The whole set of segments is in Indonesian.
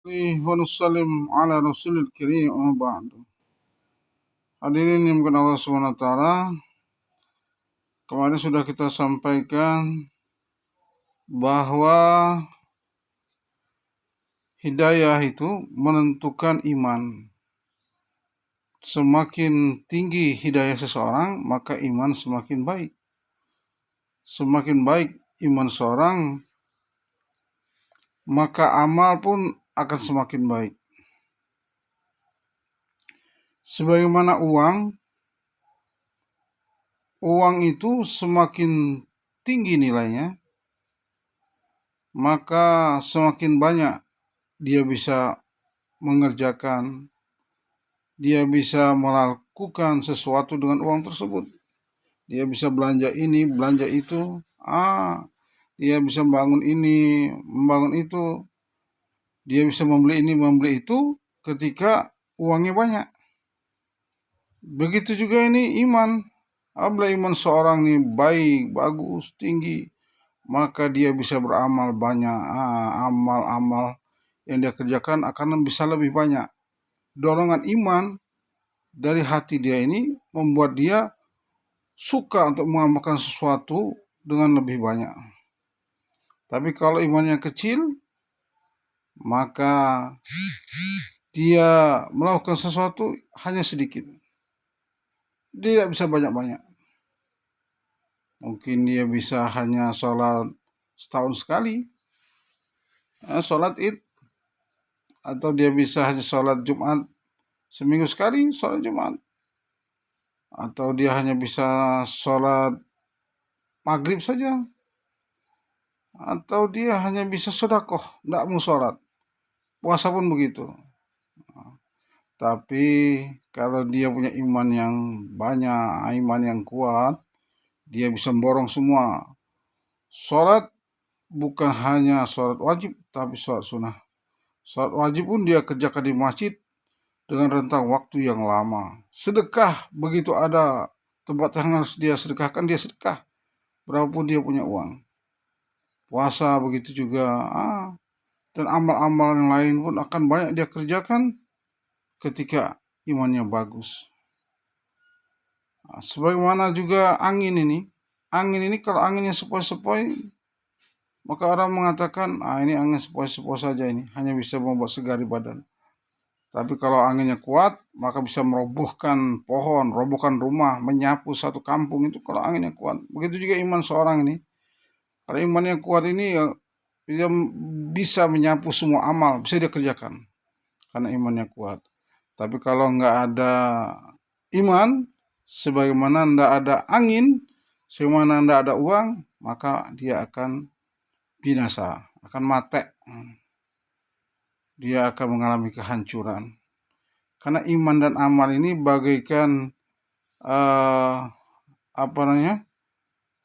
Wa nusallim ala rasulil karim amma ba'du. Hadirin yang bukan Allah SWT, kemarin sudah kita sampaikan bahwa hidayah itu menentukan iman. Semakin tinggi hidayah seseorang, maka iman semakin baik. Semakin baik iman seorang, maka amal pun akan semakin baik. Sebagaimana uang itu semakin tinggi nilainya, maka semakin banyak dia bisa mengerjakan, dia bisa melakukan sesuatu dengan uang tersebut. Dia bisa belanja ini, belanja itu, dia bisa membangun ini, membangun itu, dia bisa membeli ini, membeli itu ketika uangnya banyak. Begitu juga ini iman. Apabila iman seorang ini baik, bagus, tinggi, maka dia bisa beramal banyak. Amal-amal yang dia kerjakan akan bisa lebih banyak. Dorongan iman dari hati dia ini membuat dia suka untuk mengamalkan sesuatu dengan lebih banyak. Tapi kalau imannya kecil, maka dia melakukan sesuatu hanya sedikit. Dia tidak bisa banyak-banyak. Mungkin dia bisa hanya sholat setahun sekali, sholat id, atau dia bisa hanya sholat Jumat seminggu sekali, sholat Jumat, atau dia hanya bisa sholat maghrib saja, atau dia hanya bisa sedekah, tidak mau sholat. Puasa pun begitu. Tapi kalau dia punya iman yang banyak, iman yang kuat, dia bisa memborong semua. Sholat bukan hanya sholat wajib, tapi sholat sunnah. Sholat wajib pun dia kerjakan di masjid dengan rentang waktu yang lama. Sedekah, begitu ada tempat yang harus dia sedekahkan, dia sedekah. Berapapun dia punya uang. Puasa begitu juga. Dan amal-amal yang lain pun akan banyak dia kerjakan ketika imannya bagus. Sebagaimana juga angin ini. Angin ini kalau anginnya sepoi-sepoi, maka orang mengatakan, ini angin sepoi-sepoi saja ini. Hanya bisa membuat segar di badan. Tapi kalau anginnya kuat, maka bisa merobohkan pohon, robohkan rumah, menyapu satu kampung itu kalau anginnya kuat. Begitu juga iman seorang ini. Kalau imannya kuat ini, dia bisa menyapu semua amal, bisa dia kerjakan. Karena imannya kuat. Tapi kalau nggak ada iman, sebagaimana nggak ada angin, sebagaimana nggak ada uang, maka dia akan binasa, akan mati. Dia akan mengalami kehancuran. Karena iman dan amal ini bagaikan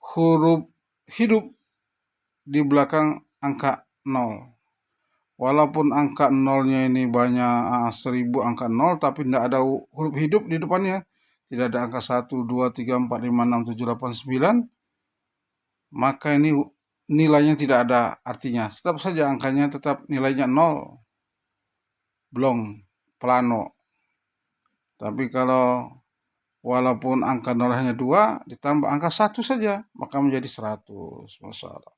huruf hidup di belakang angka 0. Walaupun angka 0-nya ini banyak 1000 angka 0, tapi tidak ada huruf hidup di depannya. Tidak ada angka 1, 2, 3, 4, 5, 6, 7, 8, 9. Maka ini nilainya tidak ada artinya. Tetap saja angkanya tetap nilainya 0. Blong, plano. Tapi kalau walaupun angka 0 hanya 2, ditambah angka 1 saja, maka menjadi 100. Masalah.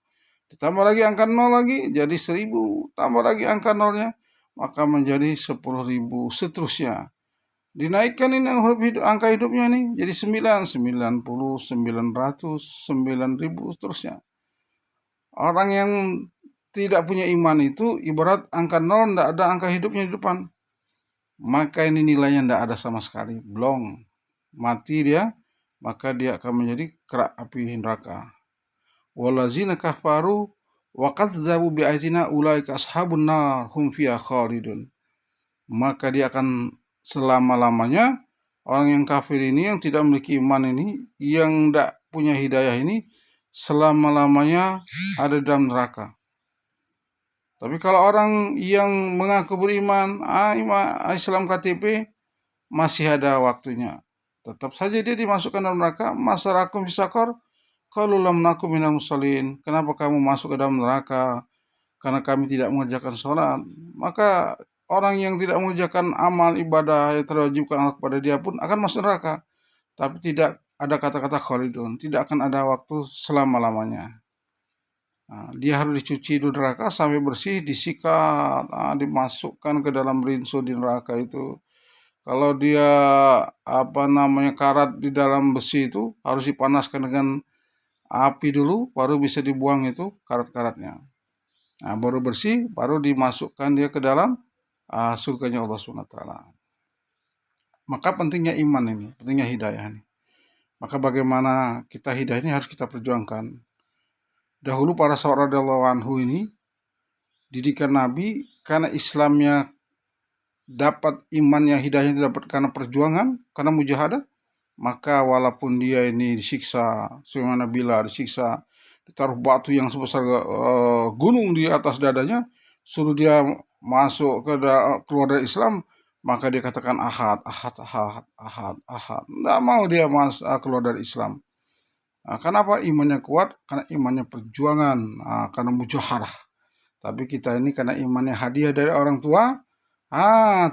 Ditambah lagi angka 0 lagi, jadi 1000. Tambah lagi angka 0-nya, maka menjadi 10.000. Seterusnya. Dinaikkan ini angka hidupnya nih, jadi 9, 90, 900, 9.000, seterusnya. Orang yang tidak punya iman itu, ibarat angka 0, tidak ada angka hidupnya di depan. Maka ini nilainya tidak ada sama sekali. Blong. Mati dia, maka dia akan menjadi kerak api neraka. Walazina kafaru wa kadzdzabu biayatina ulaika ashabun nar hum fiha khalidun. Maka dia akan selama-lamanya, orang yang kafir ini, yang tidak memiliki iman ini, yang tidak punya hidayah ini, selama-lamanya ada dalam neraka. Tapi kalau orang yang mengaku beriman, Islam KTP, masih ada waktunya. Tetap saja dia dimasukkan dalam neraka. Masarakum fisakor, qalu lam nakum minal musallin. Kenapa kamu masuk ke dalam neraka? karena kami tidak mengerjakan sholat. Maka orang yang tidak mengerjakan amal ibadah yang terwajibkan Allah kepada dia pun akan masuk neraka. Tapi tidak ada kata-kata khalidun, tidak akan ada waktu selama-lamanya. Dia harus dicuci di neraka sampai bersih, disikat, dimasukkan ke dalam rinso di neraka itu. Kalau dia karat di dalam besi itu harus dipanaskan dengan api dulu, baru bisa dibuang itu karat-karatnya. Baru bersih, baru dimasukkan dia ke dalam surganya Allah SWT. Maka pentingnya iman ini, pentingnya hidayah ini. Maka bagaimana kita hidayah ini harus kita perjuangkan. Dahulu para sahabat radhiyallahu anhu ini didikan Nabi karena Islamnya dapat, imannya, hidayahnya dapat karena perjuangan, karena mujahadah. Maka walaupun dia ini disiksa, sebagaimana Bilal disiksa, ditaruh batu yang sebesar gunung di atas dadanya, suruh dia masuk keluar dari Islam, maka dia katakan ahad, ahad, ahad, ahad, ahad. Tidak mau dia keluar dari Islam. Kenapa? Imannya kuat, karena imannya perjuangan, karena mujahadah. Tapi kita ini karena imannya hadiah dari orang tua,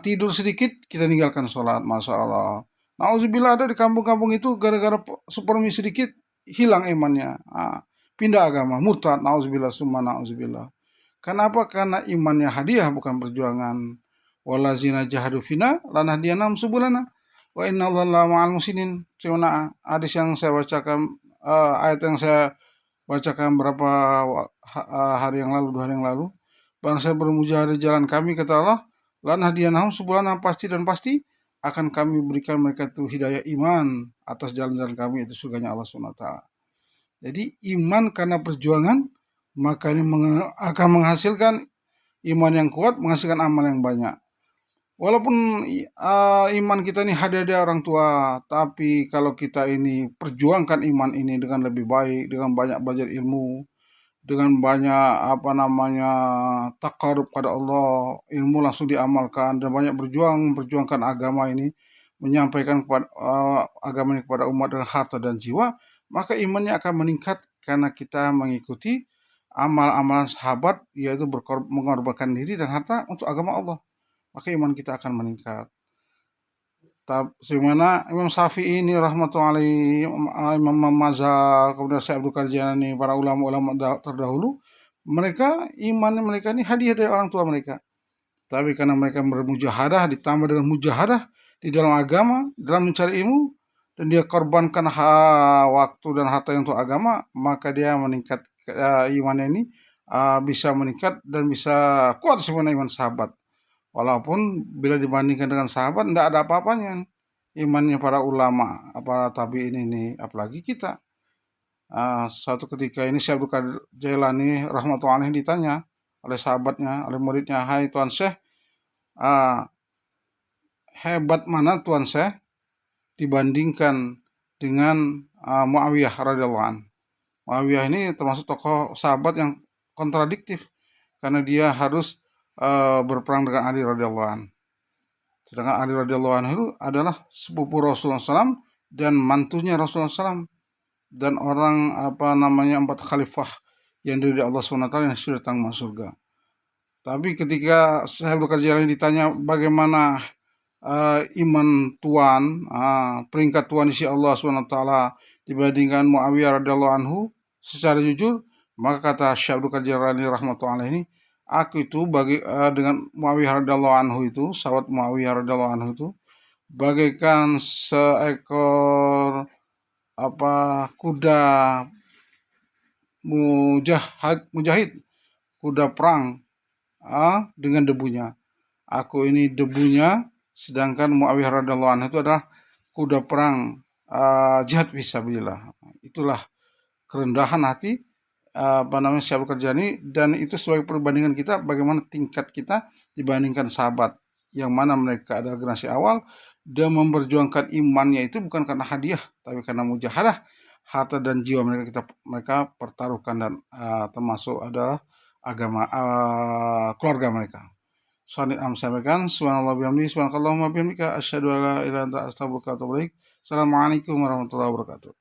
tidur sedikit kita tinggalkan sholat, masya Allah. Nauzubillah, ada di kampung-kampung itu gara-gara sepermi sedikit hilang imannya, pindah agama, murtad, nauzubillah summa nauzubillah. Kenapa? Karena imannya hadiah bukan perjuangan. Walazina jahadu fina lanahdiyanahum subulana wa innallaha ma'al muhsinin. Cuma hadis yang saya bacakan, ayat yang saya bacakan berapa hari yang lalu, 2 hari yang lalu. Bangsa bermujahadah di jalan kami, kata Allah, lanahdiyanahum subulana, pasti dan pasti akan kami berikan mereka itu hidayah iman atas jalan-jalan kami, itu surganya Allah SWT. Jadi iman karena perjuangan, maka ini akan menghasilkan iman yang kuat, menghasilkan amal yang banyak. Walaupun iman kita ini hadiah dari orang tua, tapi kalau kita ini perjuangkan iman ini dengan lebih baik, dengan banyak belajar ilmu, dengan banyak taqarrub pada Allah, ilmu langsung diamalkan, dan banyak memperjuangkan agama ini, menyampaikan kepada agama ini kepada umat dengan harta dan jiwa, maka imannya akan meningkat karena kita mengikuti amal-amalan sahabat, yaitu mengorbankan diri dan harta untuk agama Allah. Maka iman kita akan meningkat. Sebagaimana Imam Syafi'i ini rahmatullahi, Imam Mazhab, kemudian Syekh Abdul Qadir Jailani, para ulama-ulama terdahulu, iman mereka ini hadiah dari orang tua mereka. Tapi karena mereka bermujahadah, ditambah dengan mujahadah di dalam agama, dalam mencari ilmu, dan dia korbankan waktu dan harta untuk agama, maka dia meningkat, imannya ini bisa meningkat dan bisa kuat sebenarnya iman sahabat. Walaupun bila dibandingkan dengan sahabat, tidak ada apa-apanya imannya para ulama, para tabi'in ini, apalagi kita. Suatu ketika ini Syekh Abdul Qadir Jailani rahmatullahi ditanya oleh sahabatnya, oleh muridnya, "Hai Tuan Syekh, hebat mana Tuan Syekh dibandingkan dengan Muawiyah radhiyallahu anhu?" Muawiyah ini termasuk tokoh sahabat yang kontradiktif, karena dia harus berperang dengan Ali radhiyallahu anhu. Sedangkan Ali radhiyallahu anhu adalah sepupu Rasulullah SAW dan mantunya Rasulullah SAW, dan orang 4 khalifah yang dari Allah SWT yang sudah datang masuk surga. Tapi ketika saya bekerja ditanya bagaimana iman Tuan, peringkat Tuan isi Allah SWT dibandingkan Muawiyah radhiyallahu anhu, secara jujur, maka kata Syekh Abdul Qadir Jailani rahmatullahi ini, aku itu dengan Muawiyah radhiyallahu anhu itu, sahabat Muawiyah radhiyallahu anhu itu, bagaikan seekor kuda mujahid, kuda perang dengan debunya. Aku ini debunya, sedangkan Muawiyah radhiyallahu anhu itu adalah kuda perang jihad fisabilillah. Itulah kerendahan hati Syekh Abdul Qadir Jailani, dan itu sebagai perbandingan kita bagaimana tingkat kita dibandingkan sahabat yang mana mereka adalah generasi awal dan memperjuangkan imannya itu bukan karena hadiah, tapi karena mujahadah, harta dan jiwa mereka pertaruhkan, dan termasuk adalah agama keluarga mereka. Soalnya sampaikan, subhanallah bihamdihi, subhanakallahumma bihamdika, asyhadu an la ilaha illa anta, astaghfiruka wa atubu ilaik. Assalamualaikum warahmatullahi wabarakatuh.